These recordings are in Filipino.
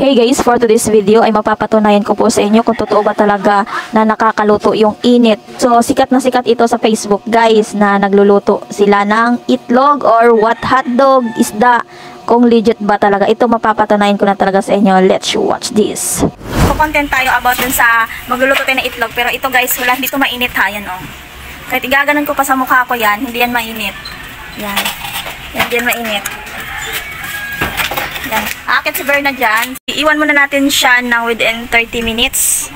Hey guys, for today's video ay mapapatunayan ko po sa inyo kung totoo ba talaga na nakakaluto yung init. So, sikat na sikat ito sa Facebook guys na nagluluto sila ng itlog or what hotdog, isda. Kung legit ba talaga ito, mapapatunayan ko na talaga sa inyo. Let's watch this. Content tayo about dun sa magluluto tayo ng itlog. Pero ito guys, wala, hindi ito mainit ha. Yan oh. Kahit igaganan ko pa sa mukha ko yan, hindi yan mainit. Yan. Yan, hindi yan mainit. Yan. Aakit si Berna dyan. Iwan muna natin siya ng within 30 minutes.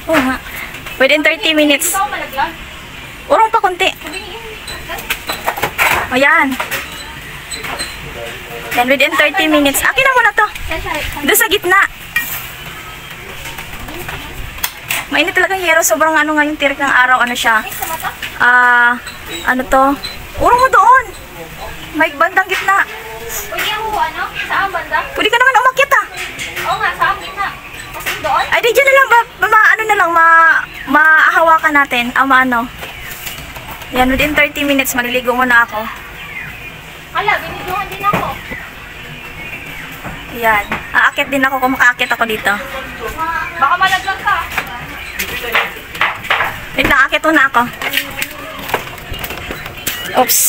Oo nga. Within 30 minutes. Urong pa konti. O yan. Yan, within 30 minutes. Akin na muna to. Doon sa gitna. Mainit talaga yung hero. Sobrang ano nga yung tirik ng araw. Ano siya? Ano to? Urong mo doon. May bandang gitna. Pwede ako ano? Saan banda? Pwede ka naman umakyat ah. Oo nga, saan gitna? Kasi doon? Ay, di dyan na lang. Ano na lang, maahawakan natin. Ano. Yan, within 30 minutes, maliligo muna ako. Ala, binidyohan din ako. Yan. Aakit din ako kung makaakit ako dito. Baka malaglag ka. Wait lang, aakit muna ako. Oops.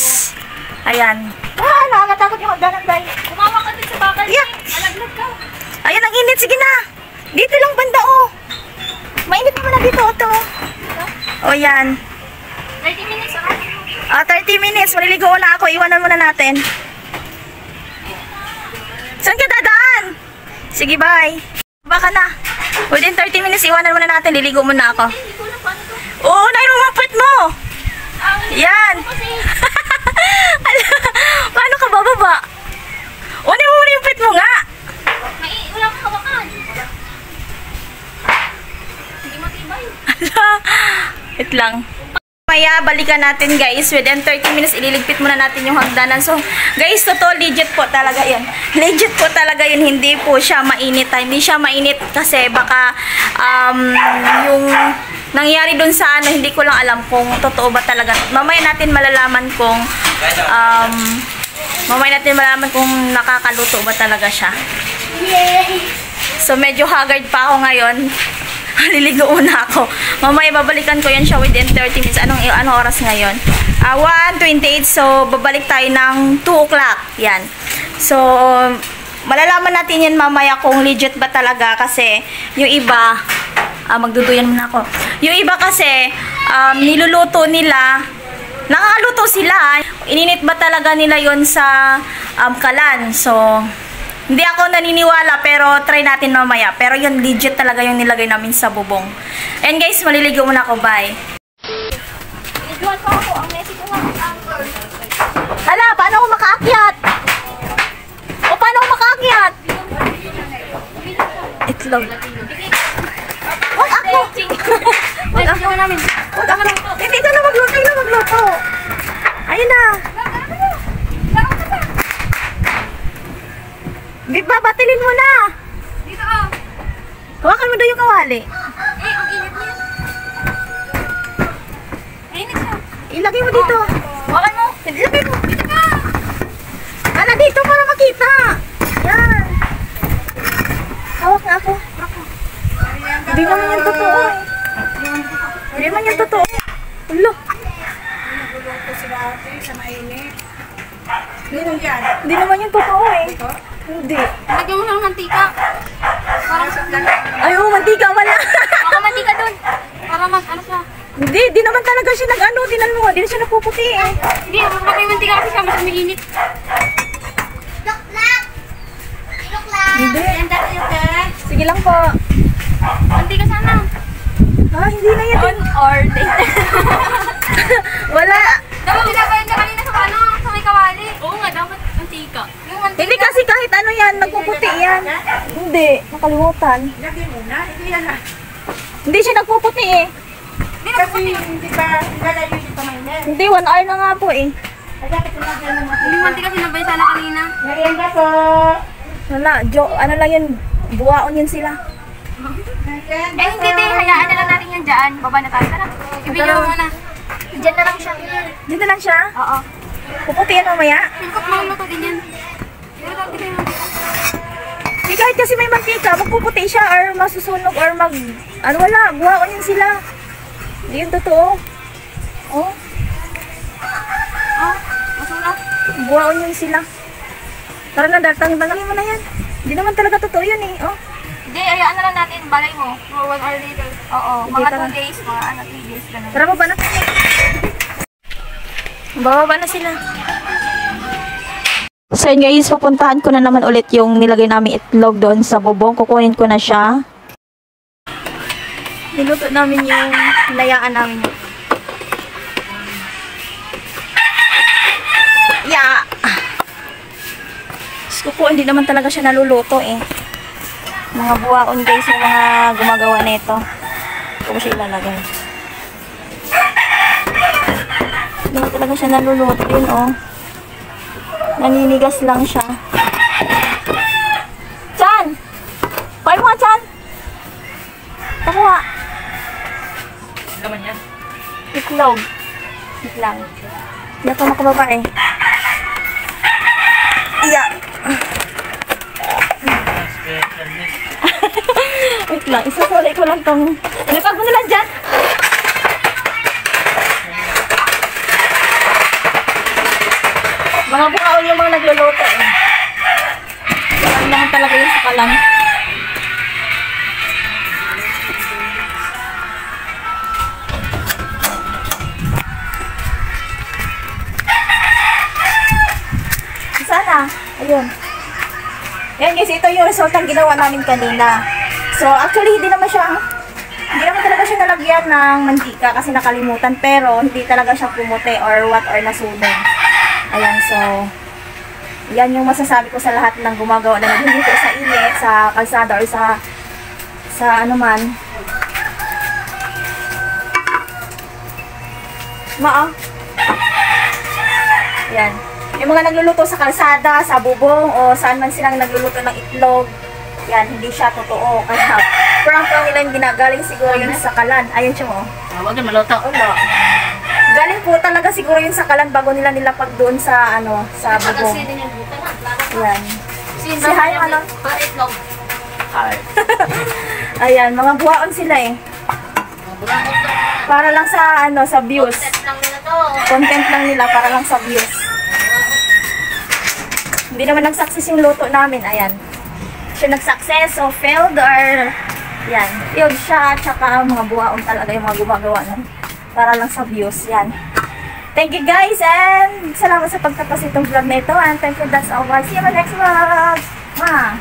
Ayan. Nakakatakot yung magdanang dahil. Kumawa ka din sa bakal. Yak! Malaglag ka. Ayan, ang init. Sige na. Dito lang banda, oh. Mainit naman na dito, ito. O, yan. 30 minutes ako. 30 minutes. Maliligo na ako. Iwanan muna natin. Saan ka dadaan? Sige, bye. Baka na. Within 30 minutes, iwanan muna natin. Liligo muna ako. Hindi ko lang paano to. Oo, naimamapit mo. Yan. Paano ka bababa? Unin mo muna yung pit mo nga. Wala kang hawakan. Hindi matibay. Wait lang. Maya, balikan natin guys. Within 30 minutes, ililigpit muna natin yung hagdanan. So, guys, totoo, legit po talaga yun. Legit po talaga yun. Hindi po siya mainit. Hindi siya mainit kasi baka yung nangyari dun sa ano, hindi ko lang alam kung totoo ba talaga. Mamaya natin malalaman kung nakakaluto ba talaga siya. Yay! So, medyo haggard pa ako ngayon. Liligo na ako. Mamaya babalikan ko yan siya within 30 minutes. Anong oras ngayon? 1:28. So, babalik tayo ng 2 o'clock. Yan. So, malalaman natin yan mamaya kung legit ba talaga kasi yung iba, magduduyan muna ako. Yung iba kasi, niluluto nila, nakakaluto sila. Ininit ba talaga nila yon sa kalan? So, hindi ako naniniwala pero try natin mamaya. Pero yun, legit talaga yung nilagay namin sa bubong. And guys, maliligo muna ako. Bye. Binidyohan pa ako. Ang message ko nga. Hala, paano ako makaakyat? O paano ako makaakyat? Itlog. Huwag ako. Huwag ako namin. Huwag ako namin. Hindi ka na magluto. Hindi na magluto. Ayun na. Babatilin mo na. Dito oh. Hawakan mo doon yung kawali. Ang init niya. Init siya. Ilagay mo dito. Hawakan mo. Ilagay mo. Dito ka. Ala, dito para makita. Yan. Hawak nga ako. Hindi naman yan totoo. Hindi naman yan totoo. Ulo. Naguluto sila ate sa mainit. Hindi naman yan totoo eh. Hindi. Lagyan mo ng mantika. Parang Ay, oh, mantika wala. baka mantika dun. Para ano siya. Hindi, di naman talaga siya nag-ano. Tinan mo, di na siya nagpuputi eh. Hindi, baka may mantika kasi siya. Mas umiinit. Hindi. Ganda kayo, te. Sige lang po. Mantika sana. Hindi na yan. On or date. Wala. Dapat binabayan ka kanina sa ano, sa may kawali. Oo nga, dapat mantika. Yung mantika. Hindi kasi kahit ano yan, nagpuputi yan. Hindi, nakalimutan. Lagyan mo na. Hindi yan na. Hindi siya nagpuputi eh. Kasi hindi pa lalayo dito mainit. Hindi, 1 hour na nga po eh. Ay, dapat lagyan mo na. Yung mantika sinabay sana kanina. Merienda po. Wala, ano lang yun, buwaon yun sila. Eh hindi din, hayaan na lang natin yan dyan. Baba na tayo. Tara, i-video mo na. Diyan na lang siya. Dito lang siya? Oo. Puputi yan mamaya? Tingkot mga luto din yan. Pero dati kayo mantika. Hindi kahit kasi may mantika, magpuputi siya or masusunog or ano wala, buhaon yun sila. Hindi yun totoo. Oh. Ah, masura. Buhaon yun sila. Tara na, tanggalin mo na yan. Hindi naman talaga totoo yun eh. Oh. Hindi, ayaan na lang natin, balay mo. For 1 hour later. Oo, Hindi, mga tara. 2 days, mga 3 days ganun. Tara, baba na. Bababa na sila. So yun guys, pupuntahan ko na naman ulit yung nilagay namin itlog doon sa bubong. Kukunin ko na siya. Niluto namin yung layaan namin. Yeah! Diyos ko po, hindi naman talaga siya naluluto eh. Mga buwaon guys yung mga gumagawa nito. Ito ko siya ilalagay. Hindi naman talaga siya naluluto yun oh. Naninigas lang siya. Chan! Kuhain mo nga, Chan! Takuha! Laman yan. Itlog. Wait lang. Hindi ako makababa eh. Iya! Wait lang, isasulay ko lang tong... Nipag mo na lang dyan! Mga bukaon yung mga nagluluto eh. Ano naman talaga yung sakalan. Sana. Ayun. Yan guys, ito yung result ng ginawa namin kanina. So actually hindi naman talaga siya nalagyan ng mantika kasi nakalimutan, pero hindi talaga siya pumuti or what or nasunog. Ayan, so yan yung masasabi ko sa lahat ng gumagawa na nagluluto sa init, sa kalsada or sa ano man. Yan. Yung mga nagluluto sa kalsada, sa bubong, o saan man silang nagluluto ng itlog, yan, hindi siya totoo. Kaya, prank lang nila yung ginagaling siguro yun sa kalan. Ayun siya mo. Huwag na maluto. Wala. Galing po talaga siguro yun sa kalan bago nila nilapag doon sa, ano, sa bubong. Yan. Si Hay, ano? Para itlog. Ayan, mga buhaon sila eh. Para lang sa, ano, sa views. Lang nila to. Content lang nila, para lang sa views. Hindi naman nag-success yung luto namin. Ayan. Siya nag-success o failed or yan. Failed siya. Tsaka mga buhaon talaga yung mga gumagawa nun. Para lang sa views. Yan. Thank you guys and salamat sa pagtapas itong vlog na ito. And thank you, that's all. See you in the next vlog. Ma.